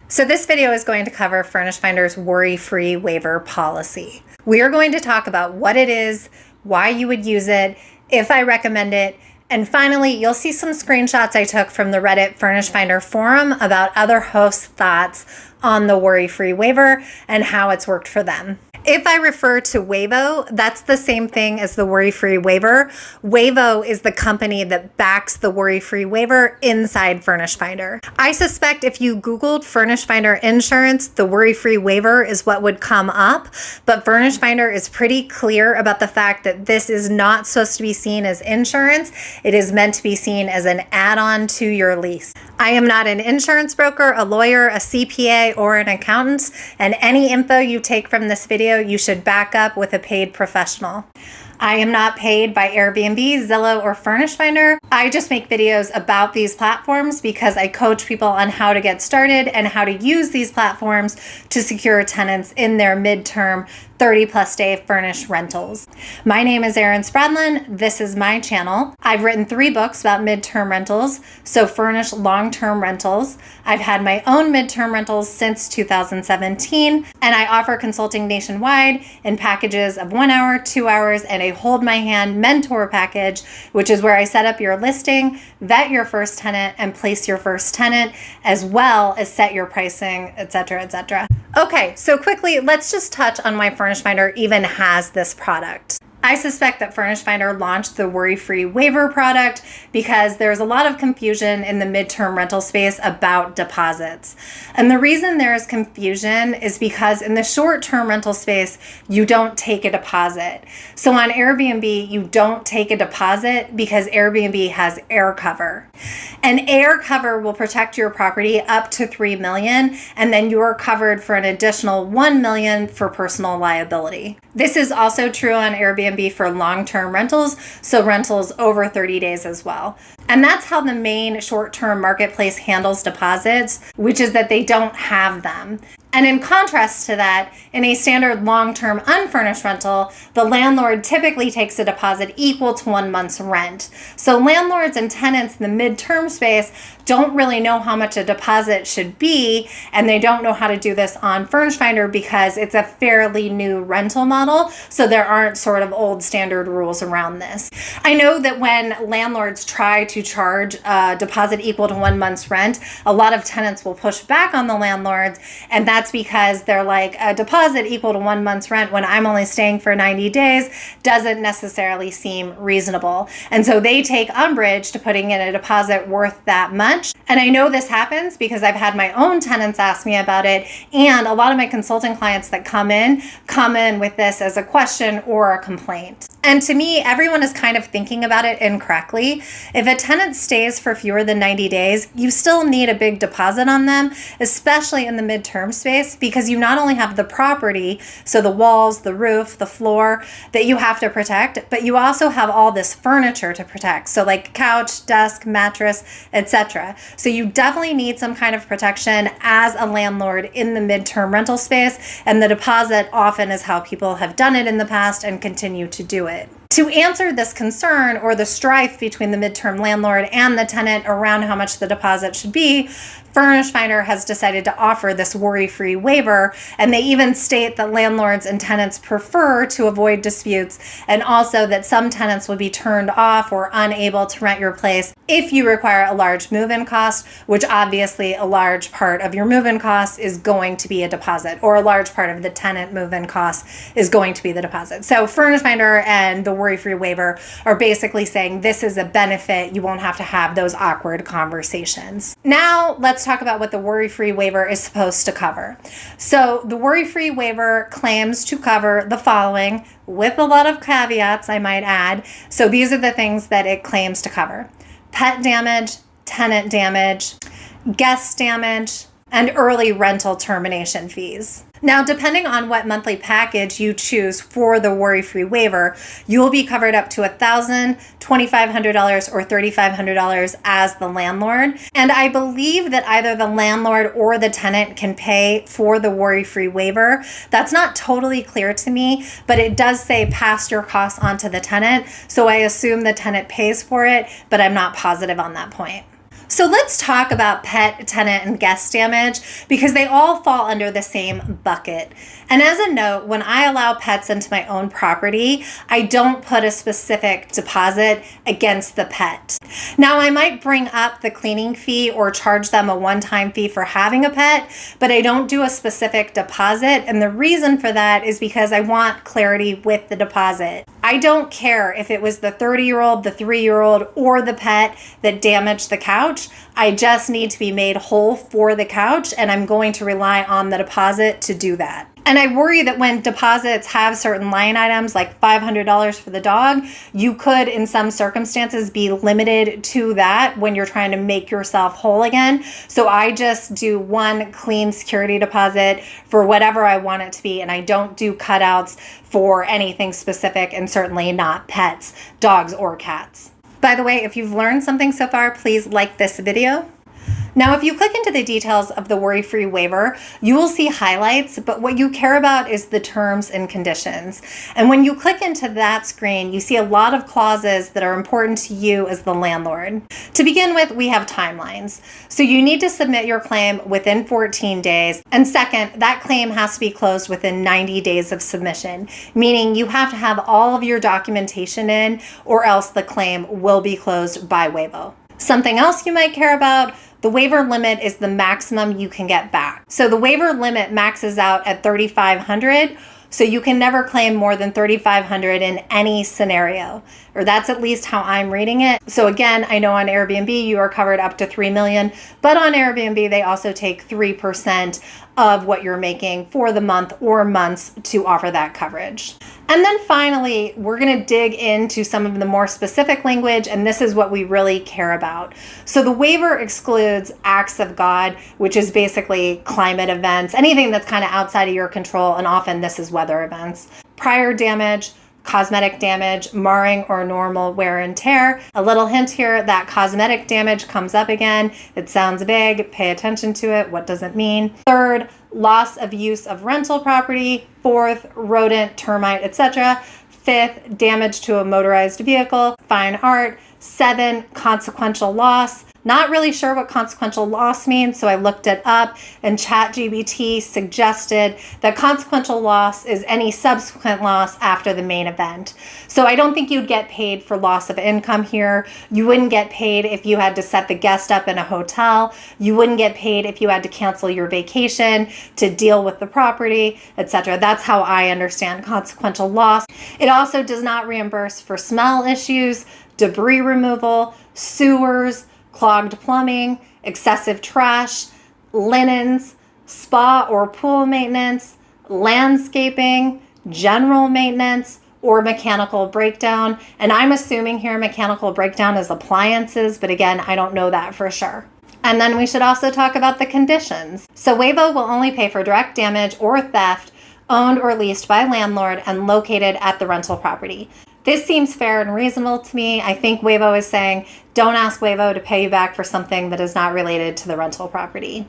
So this video is going to cover Furnish Finder's worry-free waiver policy. We are going to talk about what it is, why you would use it, if I recommend it, and finally, you'll see some screenshots I took from the Reddit Furnish Finder forum about other hosts' thoughts on the worry-free waiver and how it's worked for them. If I refer to WAEVO, that's the same thing as the worry-free waiver. WAEVO is the company that backs the worry-free waiver inside Furnish Finder. I suspect if you Googled Furnish Finder insurance, the worry-free waiver is what would come up, but Furnish Finder is pretty clear about the fact that this is not supposed to be seen as insurance. It is meant to be seen as an add-on to your lease. I am not an insurance broker, a lawyer, a CPA, or an accountant, and any info you take from this video, you should back up with a paid professional. I am not paid by Airbnb, Zillow, or Furnish Finder. I just make videos about these platforms because I coach people on how to get started and how to use these platforms to secure tenants in their midterm 30+ day furnished rentals. My name is Erin Spradlin. This is my channel. I've written 3 books about midterm rentals, so furnished long-term rentals. I've had my own midterm rentals since 2017, and I offer consulting nationwide in packages of 1 hour, 2 hours, and a hold my hand mentor package, which is where I set up your listing, vet your first tenant, and place your first tenant, as well as set your pricing, etc., etc. Okay, so quickly, let's just touch on why Furnish Finder even has this product. I suspect that Furnish Finder launched the worry-free waiver product because there's a lot of confusion in the midterm rental space about deposits. And the reason there is confusion is because in the short-term rental space, you don't take a deposit. So on Airbnb, you don't take a deposit because Airbnb has air cover. And air cover will protect your property up to $3 million, and then you're covered for an additional $1 million for personal liability. This is also true on Airbnb for long-term rentals, so rentals over 30 days as well. And that's how the main short-term marketplace handles deposits, which is that they don't have them. And in contrast to that, in a standard long-term unfurnished rental, the landlord typically takes a deposit equal to 1 month's rent. So landlords and tenants in the midterm space don't really know how much a deposit should be, and they don't know how to do this on Furnish Finder because it's a fairly new rental model, so there aren't sort of old standard rules around this. I know that when landlords try to charge a deposit equal to 1 month's rent, a lot of tenants will push back on the landlords, and that's because they're like, a deposit equal to 1 month's rent when I'm only staying for 90 days doesn't necessarily seem reasonable. And so they take umbrage to putting in a deposit worth that much. And I know this happens because I've had my own tenants ask me about it, and a lot of my consulting clients that come in with this as a question or a complaint. And to me, everyone is kind of thinking about it incorrectly. If a tenant stays for fewer than 90 days, you still need a big deposit on them, especially in the midterm space, because you not only have the property, so the walls, the roof, the floor, that you have to protect, but you also have all this furniture to protect. So like couch, desk, mattress, etc. So you definitely need some kind of protection as a landlord in the midterm rental space, and the deposit often is how people have done it in the past and continue to do it. To answer this concern or the strife between the midterm landlord and the tenant around how much the deposit should be, Furnish Finder has decided to offer this worry-free waiver, and they even state that landlords and tenants prefer to avoid disputes, and also that some tenants would be turned off or unable to rent your place if you require a large move-in cost, which obviously a large part of your move-in cost is going to be a deposit, or a large part of the tenant move-in cost is going to be the deposit. So Furnish Finder and the worry-free waiver are basically saying this is a benefit. You won't have to have those awkward conversations. Now let's talk about what the worry-free waiver is supposed to cover. So the worry-free waiver claims to cover the following, with a lot of caveats, I might add. So these are the things that it claims to cover: pet damage, tenant damage, guest damage, and early rental termination fees. Now, depending on what monthly package you choose for the worry-free waiver, you will be covered up to $1,000, $2,500, or $3,500 as the landlord. And I believe that either the landlord or the tenant can pay for the worry-free waiver. That's not totally clear to me, but it does say pass your costs onto the tenant. So I assume the tenant pays for it, but I'm not positive on that point. So let's talk about pet, tenant, and guest damage because they all fall under the same bucket. And as a note, when I allow pets into my own property, I don't put a specific deposit against the pet. Now, I might bring up the cleaning fee or charge them a one-time fee for having a pet, but I don't do a specific deposit. And the reason for that is because I want clarity with the deposit. I don't care if it was the 30-year-old, the 3-year-old, or the pet that damaged the couch. I just need to be made whole for the couch, and I'm going to rely on the deposit to do that. And I worry that when deposits have certain line items like $500 for the dog, you could in some circumstances be limited to that when you're trying to make yourself whole again. So I just do one clean security deposit for whatever I want it to be, and I don't do cutouts for anything specific, and certainly not pets, dogs, or cats. By the way, if you've learned something so far, please like this video. Now, if you click into the details of the worry-free waiver, you will see highlights, but what you care about is the terms and conditions. And when you click into that screen, you see a lot of clauses that are important to you as the landlord. To begin with, we have timelines. So you need to submit your claim within 14 days. And second, that claim has to be closed within 90 days of submission, meaning you have to have all of your documentation in, or else the claim will be closed by WAEVO. Something else you might care about: the waiver limit is the maximum you can get back. So the waiver limit maxes out at $3,500. So you can never claim more than $3,500 in any scenario, or that's at least how I'm reading it. So again, I know on Airbnb you are covered up to $3 million, but on Airbnb they also take 3% of what you're making for the month or months to offer that coverage. And then finally, we're going to dig into some of the more specific language, and this is what we really care about. So the waiver excludes acts of God, which is basically climate events, anything that's kind of outside of your control, and often this is weather events. Prior damage, cosmetic damage, marring or normal wear and tear. A little hint here, that cosmetic damage comes up again. It sounds big, pay attention to it. What does it mean? Third, loss of use of rental property. Fourth, rodent, termite, etc. Fifth, damage to a motorized vehicle, fine art. 7, consequential loss. Not really sure what consequential loss means, so I looked it up, and ChatGPT suggested that consequential loss is any subsequent loss after the main event. So I don't think you'd get paid for loss of income here. You wouldn't get paid if you had to set the guest up in a hotel. You wouldn't get paid if you had to cancel your vacation to deal with the property, etc. That's how I understand consequential loss. It also does not reimburse for smell issues, debris removal, sewers, clogged plumbing, excessive trash, linens, spa or pool maintenance, landscaping, general maintenance, or mechanical breakdown. And I'm assuming here mechanical breakdown is appliances, but again, I don't know that for sure. And then we should also talk about the conditions. So WAEVO will only pay for direct damage or theft owned or leased by landlord and located at the rental property. This seems fair and reasonable to me. I think WAEVO is saying, don't ask WAEVO to pay you back for something that is not related to the rental property.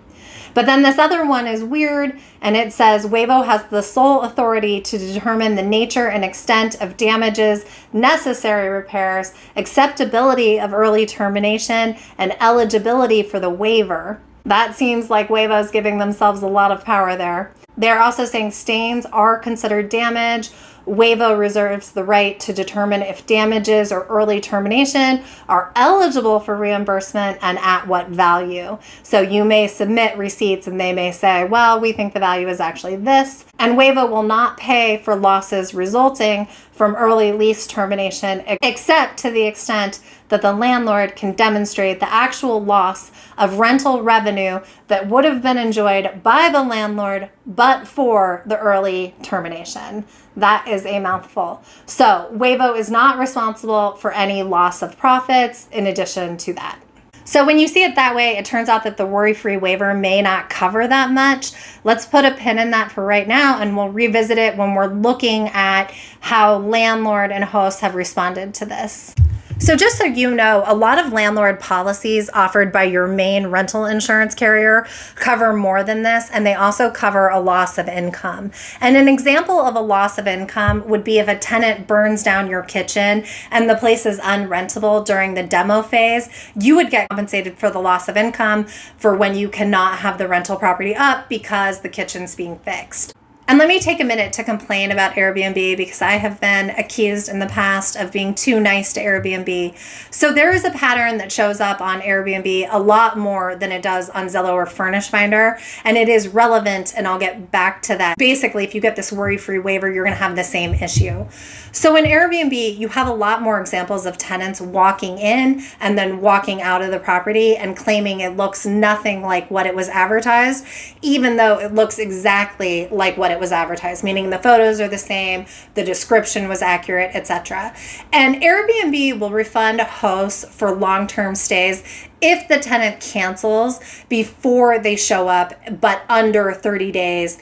But then this other one is weird, and it says WAEVO has the sole authority to determine the nature and extent of damages, necessary repairs, acceptability of early termination, and eligibility for the waiver. That seems like WAEVO is giving themselves a lot of power there. They're also saying stains are considered damage. WAEVO reserves the right to determine if damages or early termination are eligible for reimbursement and at what value. So you may submit receipts and they may say, well, we think the value is actually this. And WAEVO will not pay for losses resulting from early lease termination, except to the extent that the landlord can demonstrate the actual loss of rental revenue that would have been enjoyed by the landlord but for the early termination. That is a mouthful. So WAEVO is not responsible for any loss of profits in addition to that. So when you see it that way, it turns out that the worry-free waiver may not cover that much. Let's put a pin in that for right now, and we'll revisit it when we're looking at how landlord and hosts have responded to this. So just so you know, a lot of landlord policies offered by your main rental insurance carrier cover more than this, and they also cover a loss of income. And an example of a loss of income would be if a tenant burns down your kitchen and the place is unrentable during the demo phase, you would get compensated for the loss of income for when you cannot have the rental property up because the kitchen's being fixed. And let me take a minute to complain about Airbnb because I have been accused in the past of being too nice to Airbnb. So there is a pattern that shows up on Airbnb a lot more than it does on Zillow or Furnish Finder, and it is relevant, and I'll get back to that. Basically, if you get this worry-free waiver, you're going to have the same issue. So in Airbnb, you have a lot more examples of tenants walking in and then walking out of the property and claiming it looks nothing like what it was advertised, even though it looks exactly like what it was advertised, meaning the photos are the same, the description was accurate, etc. And Airbnb will refund hosts for long-term stays if the tenant cancels before they show up, but under 30 days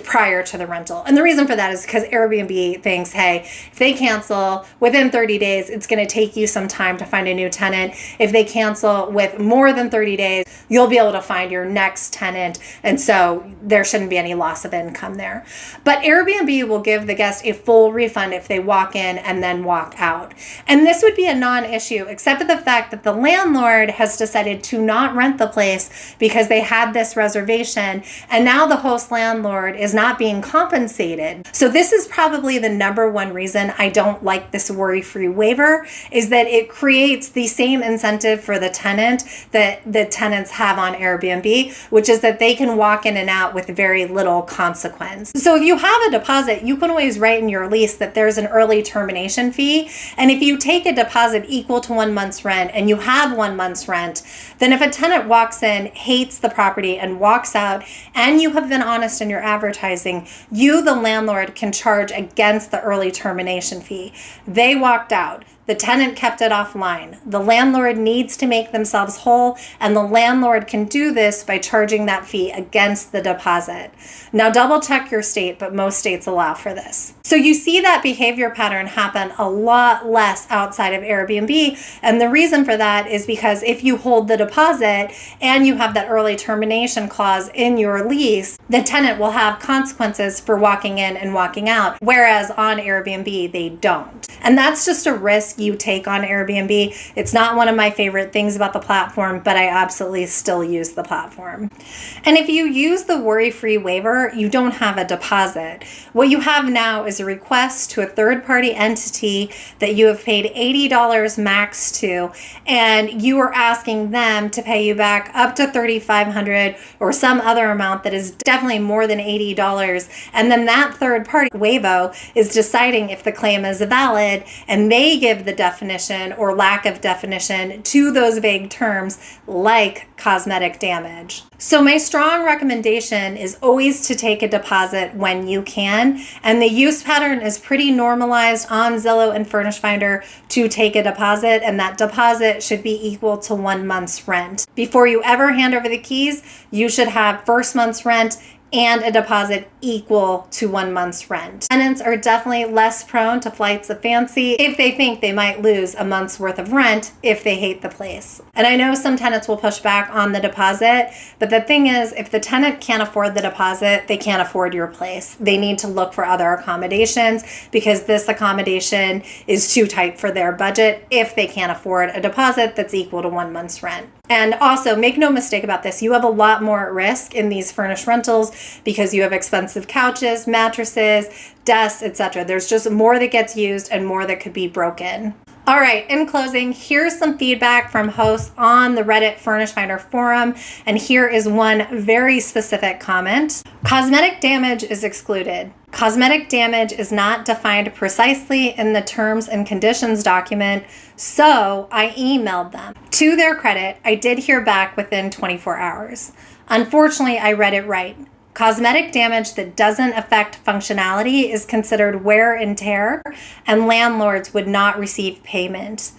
prior to the rental. And the reason for that is because Airbnb thinks, hey, if they cancel within 30 days, it's going to take you some time to find a new tenant. If they cancel with more than 30 days, you'll be able to find your next tenant. And so there shouldn't be any loss of income there. But Airbnb will give the guest a full refund if they walk in and then walk out. And this would be a non-issue, except for the fact that the landlord has decided to not rent the place because they had this reservation. And now the host landlord is not being compensated. So this is probably the number one reason I don't like this worry-free waiver, is that it creates the same incentive for the tenant that the tenants have on Airbnb, which is that they can walk in and out with very little consequence. So if you have a deposit, you can always write in your lease that there's an early termination fee. And if you take a deposit equal to 1 month's rent and you have 1 month's rent, then if a tenant walks in, hates the property, and walks out, and you have been honest in your advertising, you, the landlord, can charge against the early termination fee. They walked out. The tenant kept it offline. The landlord needs to make themselves whole, and the landlord can do this by charging that fee against the deposit. Now, double check your state, but most states allow for this. So you see that behavior pattern happen a lot less outside of Airbnb, and the reason for that is because if you hold the deposit and you have that early termination clause in your lease, the tenant will have consequences for walking in and walking out, whereas on Airbnb, they don't. And that's just a risk you take on Airbnb. It's not one of my favorite things about the platform, but I absolutely still use the platform. And if you use the worry-free waiver, you don't have a deposit. What you have now is a request to a third-party entity that you have paid $80 max to, and you are asking them to pay you back up to $3,500 or some other amount that is definitely more than $80. And then that third party, WAEVO, is deciding if the claim is valid, and they give the definition or lack of definition to those vague terms like cosmetic damage. So my strong recommendation is always to take a deposit when you can, and the use pattern is pretty normalized on Zillow and Furnish Finder to take a deposit, and that deposit should be equal to 1 month's rent. Before you ever hand over the keys, you should have first month's rent and a deposit equal to 1 month's rent. Tenants are definitely less prone to flights of fancy if they think they might lose a month's worth of rent if they hate the place. And I know some tenants will push back on the deposit, but the thing is, if the tenant can't afford the deposit, they can't afford your place. They need to look for other accommodations because this accommodation is too tight for their budget if they can't afford a deposit that's equal to 1 month's rent. And also, make no mistake about this, you have a lot more at risk in these furnished rentals because you have expensive couches, mattresses, desks, etc. There's just more that gets used and more that could be broken. All right, in closing, here's some feedback from hosts on the Reddit Furnish Finder forum, and here is one very specific comment. Cosmetic damage is excluded. Cosmetic damage is not defined precisely in the terms and conditions document, so I emailed them. To their credit, I did hear back within 24 hours. Unfortunately, I read it right. Cosmetic damage that doesn't affect functionality is considered wear and tear, and landlords would not receive payment.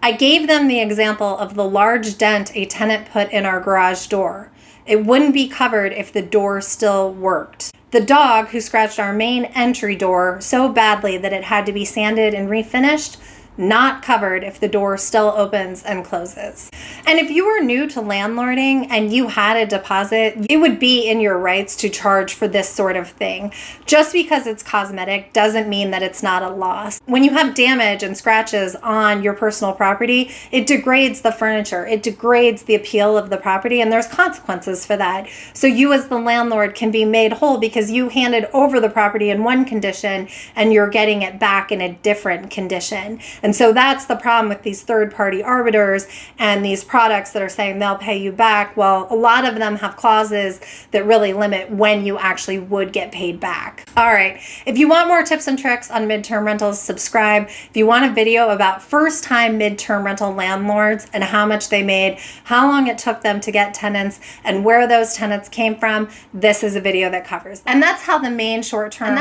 I gave them the example of the large dent a tenant put in our garage door. It wouldn't be covered if the door still worked. The dog who scratched our main entry door so badly that it had to be sanded and refinished, not covered if the door still opens and closes. And if you were new to landlording and you had a deposit, it would be in your rights to charge for this sort of thing. Just because it's cosmetic doesn't mean that it's not a loss. When you have damage and scratches on your personal property, it degrades the furniture, it degrades the appeal of the property, and there's consequences for that. So you as the landlord can be made whole because you handed over the property in one condition and you're getting it back in a different condition. And so that's the problem with these third-party arbiters and these products that are saying they'll pay you back. Well, a lot of them have clauses that really limit when you actually would get paid back. All right, if you want more tips and tricks on midterm rentals, subscribe. If you want a video about first-time midterm rental landlords and how much they made, how long it took them to get tenants, and where those tenants came from, this is a video that covers that. And that's how the main short-term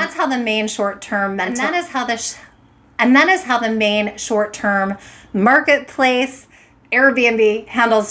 marketplace Airbnb handles